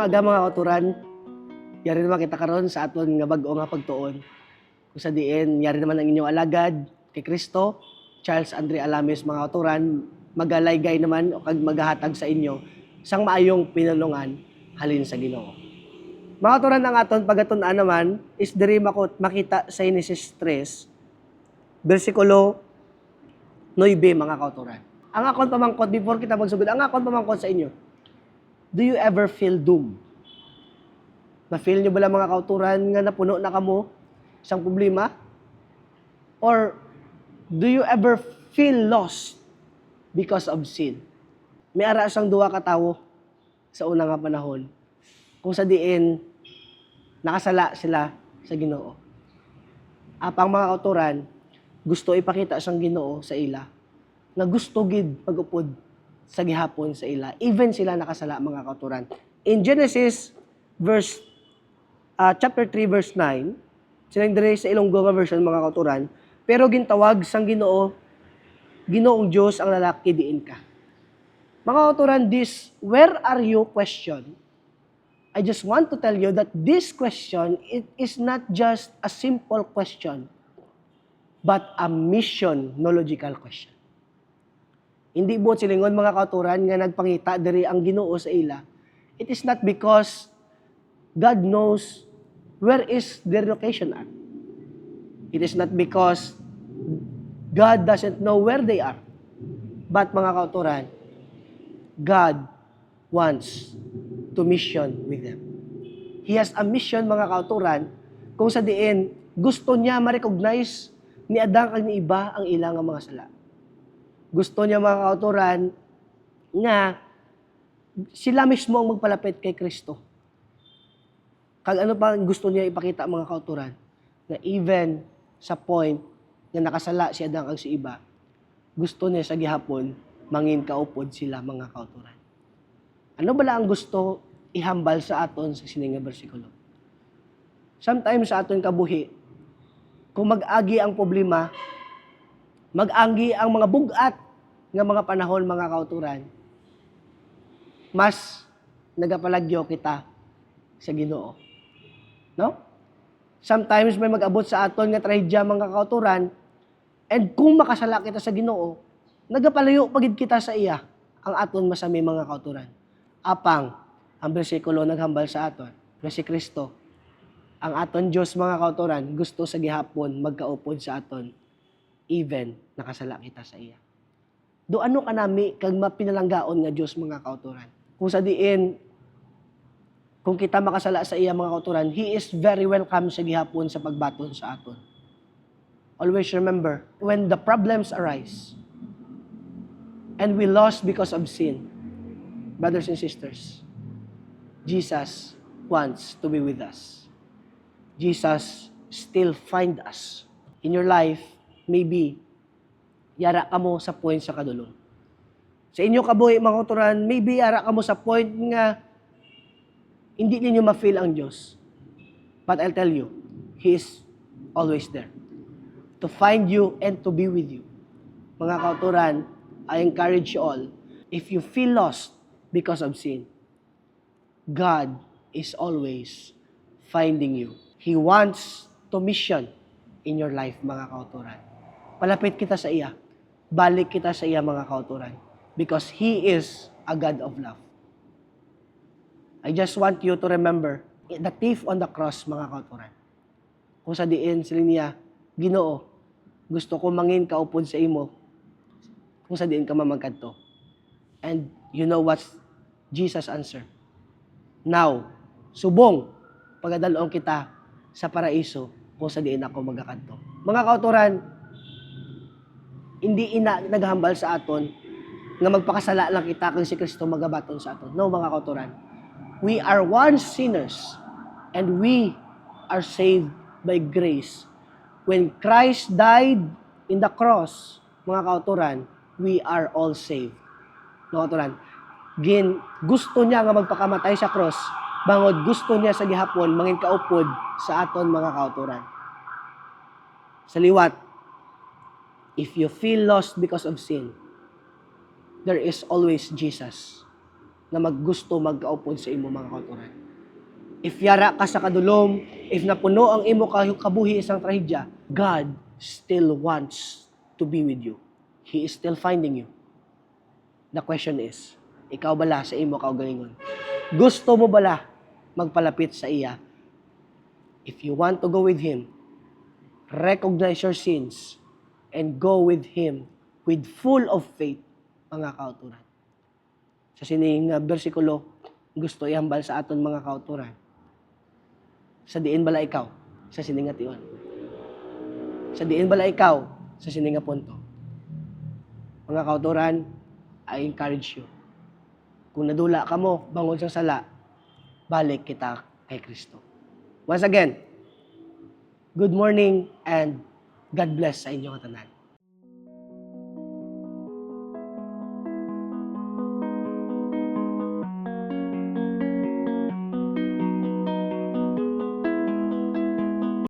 Mayong aga mga kauturan, yari naman kita karon sa aton nga bag-o nga pagtuon. Kung sa diin, yari naman ang inyong alagad kay Kristo, Charles Andre Alames mga kauturan, magalaygay naman o kag maghahatag sa inyo sang maayong pinulungan halin sa Ginoo. Mga kauturan ang aton pagatun-an naman is diri makita sa Genesis 3, bersikulo 9 mga kauturan. Ang akon pamangkot before kita magsugod, ang akon pamangkot sa inyo. Do you ever feel doom? Na-feel nyo ba lang mga kauturan nga napuno na kamo isang problema? Or do you ever feel lost because of sin? May ara sang duwa ka tawo sa una nga panahon kung sa diin nakasala sila sa Ginoo. Apang mga kauturan gusto ipakita sang Ginoo sa ila nga gusto gid pag-upod sa gihapon sa ila, even sila nakasala mga kauturan. In Genesis chapter 3 verse 9, silang dire sa Ilonggo nga version mga kauturan, pero gintawag sang Ginoo, Ginoong Dios ang lalaki diin ka. Mga kauturan, this where are you question, I just want to tell you that this question, it is not just a simple question, but a missionological question. Hindi buot silingon mga kauturan nga nagpangita diri ang Ginoo sa ila. It is not because God knows where is their location at. It is not because God doesn't know where they are. But mga kauturan, God wants to mission with them. He has a mission mga kauturan kung sa diin gusto niya ma-recognize ni Adang kag ni iba ang ilang mga sala. Gusto niya mga kauturan nga sila mismo ang magpalapit kay Kristo. Kag ano pa gusto niya ipakita mga kauturan? Na even sa point na nakasala si Adang kag si iba, gusto niya sa gihapon mangin kaupod sila mga kauturan. Ano bala ang gusto ihambal sa aton sa sining nga bersikulo? Sometimes sa aton kabuhi, kung mag-agi ang problema, mag-anggi ang mga bugat nga mga panahon mga kauturan, mas nagapalagyo kita sa Ginoo. No? Sometimes may mag-abot sa aton nga trahedya mga kauturan, and kung makasala kita sa Ginoo, nagapalayo pagid kita sa iya ang aton masami mga kauturan. Apang ang bersikulo naghambal sa aton nga si Kristo, ang aton Dios mga kauturan, gusto sa gihapon magkaupod sa aton even nakasala kita sa iya. Do ano kanami kag mapinalanggaon nga Dios mga kauturan. Kung sa diin kung kita makasala sa iya mga kauturan, He is very welcome sa gihapon sa pagbaton sa aton. Always remember, when the problems arise and we lost because of sin, brothers and sisters, Jesus wants to be with us. Jesus still find us. In your life, maybe, yara ka mo sa point sa kadulong. Sa inyo kabuhi, mga kauturan, maybe yara ka mo sa point nga hindi ninyo ma-feel ang Diyos. But I'll tell you, He is always there to find you and to be with you. Mga kauturan, I encourage you all, if you feel lost because of sin, God is always finding you. He wants to mission in your life, mga kauturan. Palapit kita sa iya. Balik kita sa iya, mga kauturan. Because He is a God of love. I just want you to remember the thief on the cross, mga kauturan. Kung sa diin, sila niya, Ginoo, gusto ko mangin kaupod sa imo kung sa diin ka mamagkadto. And you know what Jesus answered? Now, subong, pagadalong kita sa paraiso kung sa diin ako magkakadto. Mga kauturan, hindi naghambal sa aton nga magpakasala lang kita kung si Kristo magabaton sa aton. No, mga kauturan. We are once sinners and we are saved by grace. When Christ died in the cross, mga kauturan, we are all saved. Mga kauturan, gusto niya nga magpakamatay sa cross, bangod gusto niya sa gihapon mangin kaupod sa aton mga kauturan. Sa liwat, if you feel lost because of sin, there is always Jesus na maggusto magkaupod sa imo mga kauturan. If yara ka sa kadulom, if napuno ang imo kabuhi isang trahedya, God still wants to be with you. He is still finding you. The question is, ikaw bala sa imo kaugalingon? Gusto mo bala magpalapit sa iya? If you want to go with Him, recognize your sins and go with Him with full of faith, mga kauturan. Sa sining bersikulo, gusto ihambal sa aton mga kauturan. Sa diin bala ikaw, sa sining nga tion. Sa diin bala ikaw, sa sining nga punto. Mga kauturan, I encourage you. Kung nadula ka mo, bangon sa sala, balik kita kay Kristo. Once again, good morning and God bless sa inyong tanan.